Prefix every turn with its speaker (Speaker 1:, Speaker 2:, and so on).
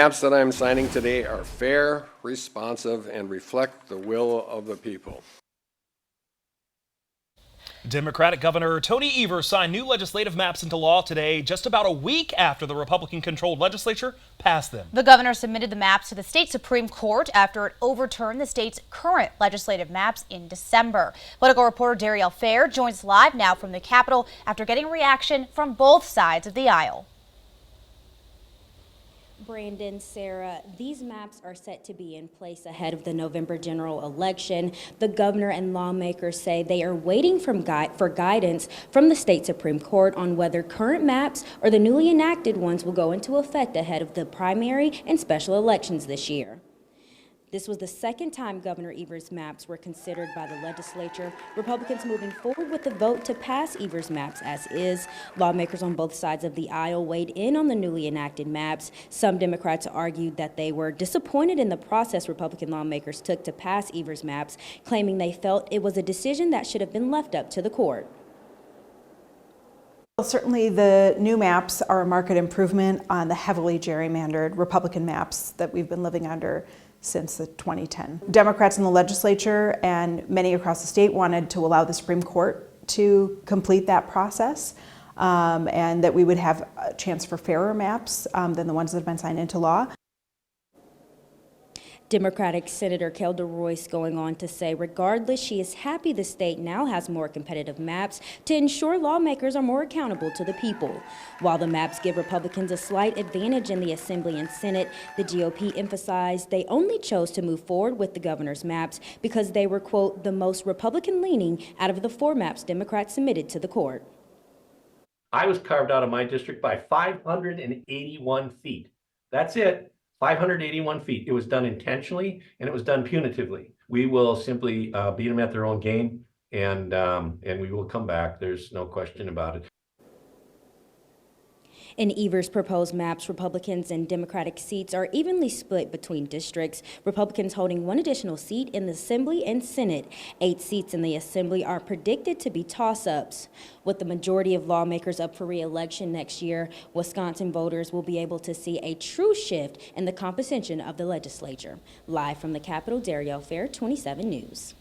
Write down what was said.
Speaker 1: Maps that I'm signing today are fair, responsive, and reflect the will of the people.
Speaker 2: Democratic Governor Tony Evers signed new legislative maps into law today, just about a week after the Republican-controlled legislature passed them.
Speaker 3: The governor submitted the maps to the state Supreme Court after it overturned the state's current legislative maps in December. Political reporter Darielle Fair joins live now from the Capitol after getting reaction from both sides of the aisle.
Speaker 4: Brandon, Sarah, these maps are set to be in place ahead of the November general election. The governor and lawmakers say they are waiting for guidance from the state Supreme Court on whether current maps or the newly enacted ones will go into effect ahead of the primary and special elections this year. This was the second time Governor Evers' maps were considered by the legislature. Republicans moving forward with the vote to pass Evers' maps as is. Lawmakers on both sides of the aisle weighed in on the newly enacted maps. Some Democrats argued that they were disappointed in the process Republican lawmakers took to pass Evers' maps, claiming they felt it was a decision that should have been left up to the court.
Speaker 5: Well, certainly the new maps are a marked improvement on the heavily gerrymandered Republican maps that we've been living under since the 2010. Democrats in the legislature and many across the state wanted to allow the Supreme Court to complete that process and that we would have a chance for fairer maps than the ones that have been signed into law.
Speaker 4: Democratic Senator Kelda Royce going on to say, regardless, she is happy the state now has more competitive maps to ensure lawmakers are more accountable to the people. While the maps give Republicans a slight advantage in the Assembly and Senate, the GOP emphasized they only chose to move forward with the governor's maps because they were, quote, the most Republican-leaning out of the 4 maps Democrats submitted to the court.
Speaker 6: I was carved out of my district by 581 feet. That's it. 581 feet. It was done intentionally and it was done punitively. We will simply beat them at their own game, and we will come back. There's no question about it.
Speaker 4: In Evers' proposed maps, Republicans and Democratic seats are evenly split between districts, Republicans holding 1 additional seat in the Assembly and Senate. 8 seats in the Assembly are predicted to be toss-ups. With the majority of lawmakers up for re-election next year, Wisconsin voters will be able to see a true shift in the composition of the legislature. Live from the Capitol, Darielle Fair, 27 News.